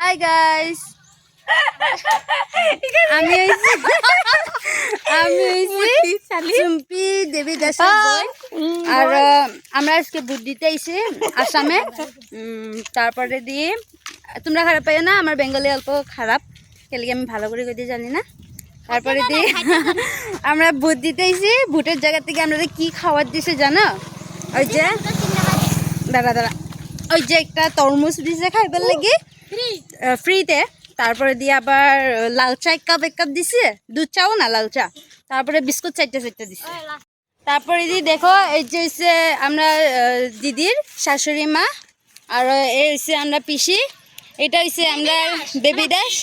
Hi guys, আমি চুম্পি দেবী দাসের বই। আর আমরা আজকে বুট দিতে আইছি আসামে। তারপরে দিয়ে তোমরা খারাপ পাইও না, আমার বেঙ্গলি অল্প খারাপ, কেলিকে আমি ভালো করে কইতে জানি না। তারপরে দিয়ে আমরা বুট দিতে আইছি। বুটের জায়গা থেকে আমরা কি খাওয়ার দিছে জানো? ওই যে দাঁড়া ওই যে একটা তরমুজ দিছে খাইবার লাগি ফ্রিতে। তারপরে দিয়ে আবার লাল চা এক কাপ দিছে, দুধ চাও না লাল চা। তারপরে বিস্কুট চারটে দিছে। তারপরে দিয়ে দেখো এই যে হচ্ছে আমরা দিদির শাশুড়ি মা, আর এই হচ্ছে আমরা পিসি, এটা হচ্ছে আমরা বেবি দাস,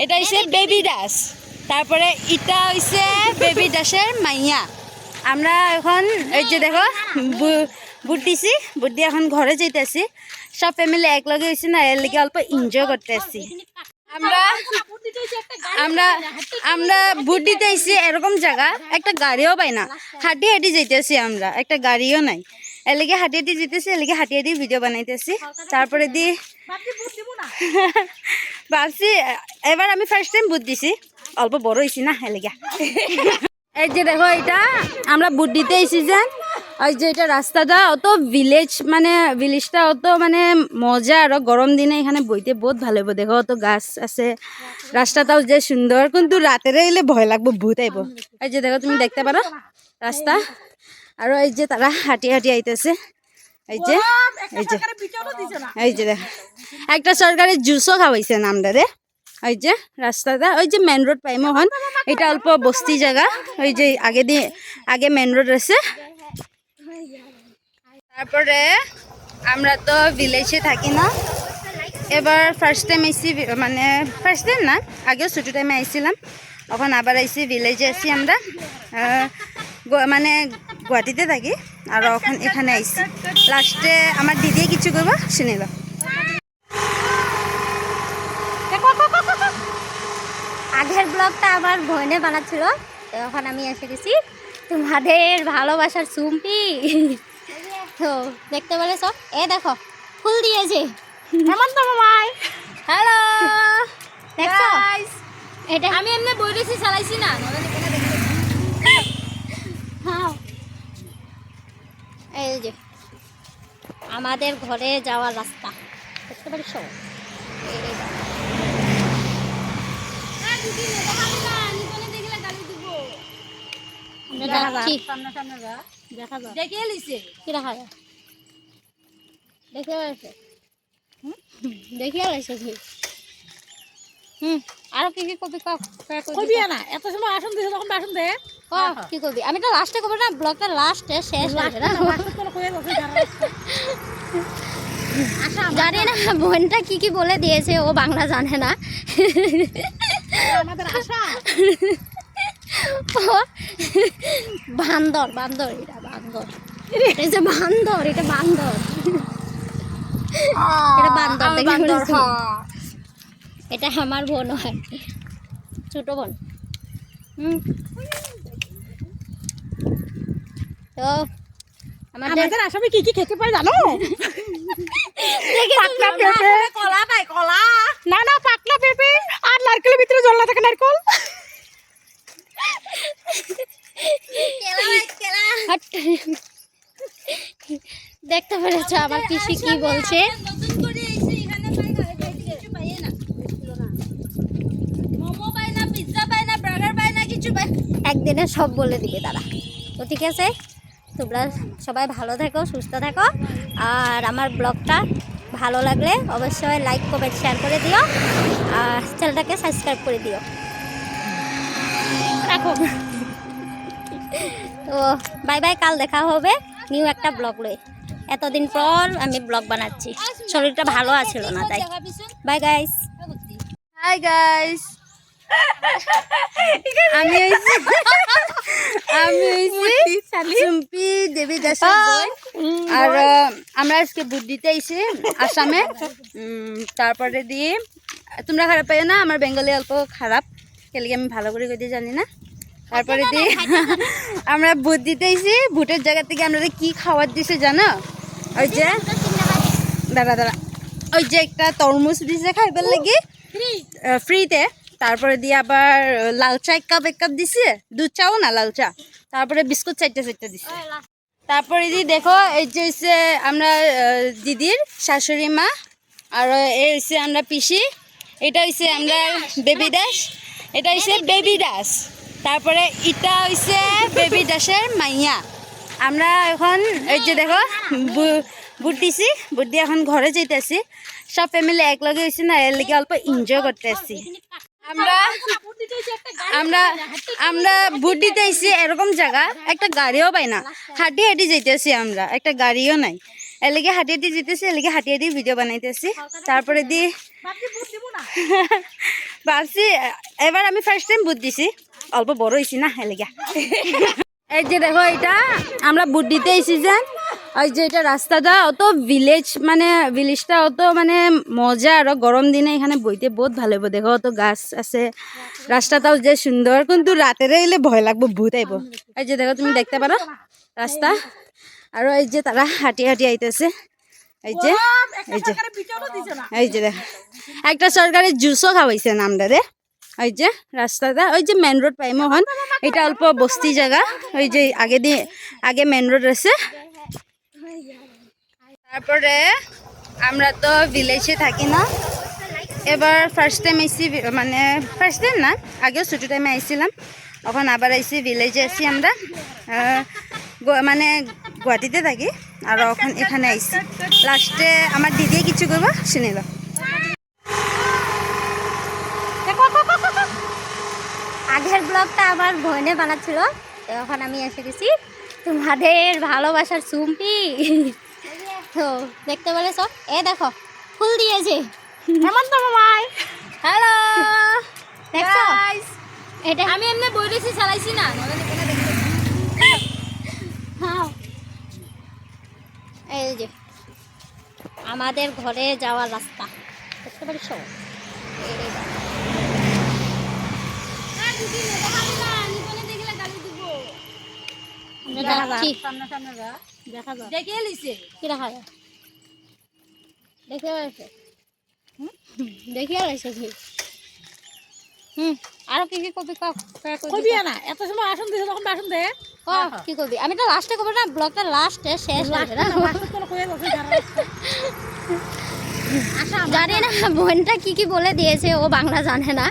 এটা হচ্ছে বেবি দাস। তারপরে এটা হচ্ছে বেবি দাসের মাইয়া। আমরা এখন এই যে দেখো বুট দিছি, বুট দিয়ে এখন ঘরে যাইতেছি। সব ফ্যামিলি এক লগে হয়েছি না, এর লেগে অল্প এনজয় করতে আসছি। আমরা বুট দিতে আইছি এরকম জায়গা, একটা গাড়িও পাই না, হাঁটি যাইতেছি আমরা, একটা গাড়িও নাই। এর লেগে হাঁটি যেতেছি, এর লেগে হাঁটি ভিডিও বানাইতেছি। তারপরে দিয়ে ভাবছি এবার আমি ফার্স্ট টাইম বুট দিছি, অল্প বড় হয়েছি না এর লেগে। এই যে দেখো এটা আমরা বুট দিতে আইছি যে, ওই যে এটা রাস্তাটা অত ভিলেজটা অত মানে মজা। আর গরম দিনে এখানে বইতে বহুত ভালো হইব। দেখো অত গাছ আছে, রাস্তাটাও যে সুন্দর, কিন্তু রাতের এলে ভয় লাগবো, ভূত আইব। এই যে দেখো তুমি দেখতে পারো রাস্তা। আর এই যে তারা হাঁটি আইতেছে। এই যে দেখো একটা সরকারি জুসও খাওয়াইছে নামটা রে। ওই যে রাস্তাটা, ওই যে মেন রোড পাইম হন, এটা অল্প বস্তি জায়গা। ওই যে আগে মেন রোড আছে। তারপরে আমরা তো ভিলেজে থাকি না, এবার ফার্স্ট টাইম আইসি, মানে ফার্স্ট টাইম না, আগেও ছোটো টাইমে আইছিলাম, এখন আবার আইসি ভিলেজে আছি আমরা। মানে গুয়াহাটিতে থাকি, আর এখন এখানে আইসি। লাস্টে আমার দিদিয়ে কিছু করবো শুনিল। আগের ব্লগটা আমার বোনে বানাচ্ছিল, এখন আমি এসে গেছি তোমাদের ভালোবাসার চুম্পি। তো দেখতে পেরেছ, এ দেখো ফুল দিয়েছে হেমন্ত মামাই। হ্যালো দেখছো, এটা আমি এমনি বইরেছি, চালাইছি না। হ্যাঁ, এই যে আমাদের ঘরে যাওয়ার রাস্তা দেখতে পেরেছ। আরো কি কি কবি কবি না, এত সময় আসন দিছে, তখন আসন দে কি কবি। আমি তো লাস্টে কবি না, ব্লগটা লাস্টে শেষ জানি না বোনটা কি বলে দিয়েছে, ও বাংলা জানে না। বান্দর এটা বান্দর, এটা যে বান্দর, এটা বান্দর, এটা বান্দর। এটা আমার বোন হয়, ছোট বোন। তো আমাদের আসামে কি খেতে পাই জানো? পাকলা পেঁপে, কলা পাই, কলা না পাকলা পেঁপে, আর নারকেলের ভিতরে জল না থাকে নারকেল। দেখতে পেরেছ আমার পিসি কি বলছে। একদিনে সব বলে দিবে তারা। তো ঠিক আছে, তোমরা সবাই ভালো থেকো, সুস্থ থেকো। আর আমার ব্লগটা ভালো লাগলে অবশ্যই লাইক কমেন্ট শেয়ার করে দিও, আর চ্যানেলটাকে সাবস্ক্রাইব করে দিও। রাখো। তো বাই বাই, কাল দেখা হবে নিউ একটা ব্লগ লয়ে। এতদিন পর আমি ব্লগ বানাচ্ছি, শরীরটা ভালো আছিল না তাই। Bye guys. হাই গাইস, আমি চুম্পি দেবী দাসের বই। আর আমরা আজকে বুট দিতে আইছি আসামে। তারপরে দিয়ে তোমরা খারাপ পাইও না, আমার বেঙ্গলি অল্প খারাপ, কেলিকে আমি ভালো করে কইতে জানি না। তারপরে দিয়ে আমরা বুট দিতে আইছি। বুটের জায়গা থেকে আমরা কি খাওয়ার দিছে জানো? ওই যে দাঁড়া ওই যে একটা তরমুজ দিছে খাইবার লাগি ফ্রিতে, তারপরে দিয়ে আবার লাল চা এক কাপ দিছে, দুধ চাও না লাল চা, তারপরে বিস্কুট চারটা দিছে। তারপরে দিয়ে দেখো এই যে হচ্ছে আমরা দিদির শাশুড়ি মা, আর এই হচ্ছে আমরা পিসি, এটা হচ্ছে আমরা বেবি দাস, এটা হচ্ছে বেবি দাস, তারপরে এটা হচ্ছে বেবি দাসের মাইয়া। আমরা এখন এই যে দেখো বুট দিছি, বুট দিয়ে এখন ঘরে যাইতেছি, সব ফ্যামিলি একলগে হয়েছি না, এর লিগে অল্প এনজয় করতে আসছি। আমরা আমরা আমরা বুট দিতে আসছি এরকম জায়গা, একটা গাড়িও পাই না, হাঁটি যাইতেছি, আমরা একটা গাড়িও নাই, এর লিগে হাঁটি যেতেছি, এর লিগে হাঁটি ভিডিও বানাইতেছি। তারপরে দিয়ে ভাবছি এবার আমি ফার্স্ট টাইম বুট দিছি, অল্প বড় হয়েছি না এর লিগে। এই যে দেখো এটা আমরা বুট দিতে এসেছি যে, ওই যে এটা রাস্তাটা অত ভিলেজটা অত মানে মজা, আর গরম দিনে এখানে বইতে বহুত ভালো হইব। দেখো অত গাছ আছে, রাস্তাটাও যে সুন্দর, কিন্তু রাতের এলে ভয় লাগবো, ভূত আইব। এই যে দেখো তুমি দেখতে পারো রাস্তা, আর এই যে তারা হাঁটি আইতেছে, এই যে এই যে দেখো একটা সরকারি জুসও খাওয়াইছে আমরা রে। ওই যে রাস্তাটা, ওই যে মেন রোড পাইম হন, এটা অল্প বস্তি জায়গা, ওই যে আগে মেন রোড আছে। তারপরে আমরা তো ভিলেজে থাকি না, এবার ফার্স্ট টাইম আইসি, মানে ফার্স্ট টাইম না, আগেও ছোটো টাইমে আইছিলাম, এখন আবার আইসি ভিলেজে আইসি আমরা, মানে গুয়াহাটিতে থাকি, আর এখন এখানে আইসি। লাস্টে আমার দিদি কিছু করবো শুনিল। আগের ব্লগটা আমার বোনে বানাচ্ছিল, তো এখন আমি এসে গেছি তোমাদের ভালোবাসার চুম্পি। তো দেখতে পেরেছ, এ দেখো ফুল দিয়েছে হেমন্ত মামাই। হ্যালো, দেখছো এটা আমি এমনি বইরেছি, চালাইছি না। হ্যাঁ, এই যে আমাদের ঘরে যাওয়ার রাস্তা দেখতে পেরেছ। আরো কি কবি কবি না, এত সময় আসন দিছে তখন বাসন দে কি কবি, আমি তো লাস্টে কবি না, ব্লগটা লাস্টে শেষ হয়েছে না। জানি না বোনটা কি বলে দিয়েছে, ও বাংলা জানে না।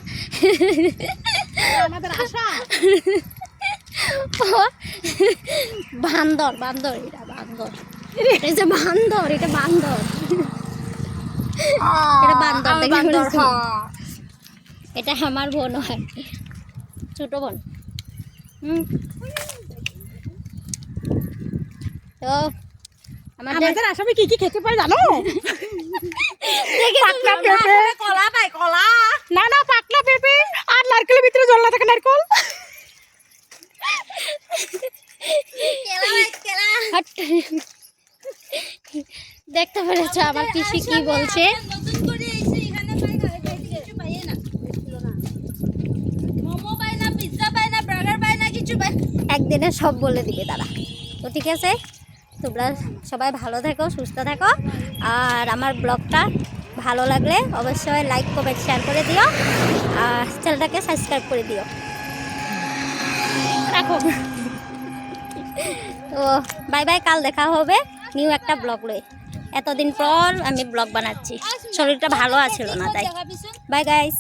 বান্দর বান্দর, এটা বান্দর, এটা বান্দর, এটা বান্দর, এটা বান্দর, এটা আমার বোন হয়, ছোট বোন। তো আমাদের আসামে কি খেতে পাই জানো? পাকনা পেঁপে, কলা পাই, কলা না না, পাকনা পেঁপে আর নারকেলের ভিতরে জল না থাকে নারকেল। দেখতে পেরেছ আমার পিসি কি বলছে। একদিনে সব বলে দিবে তারা। তো ঠিক আছে, তোমরা সবাই ভালো থেকো, সুস্থ থেকো, আর আমার ব্লগটা ভালো লাগলে অবশ্যই লাইক কমেন্ট শেয়ার করে দিও, আর চ্যানেলটাকে সাবস্ক্রাইব করে দিও। রাখো। তো বাই বাই, কাল দেখা হবে নিউ একটা ব্লগ লয়ে। এতদিন পর আমি ব্লগ বানাচ্ছি, শরীরটা ভালো আছিল না তাই। Bye guys.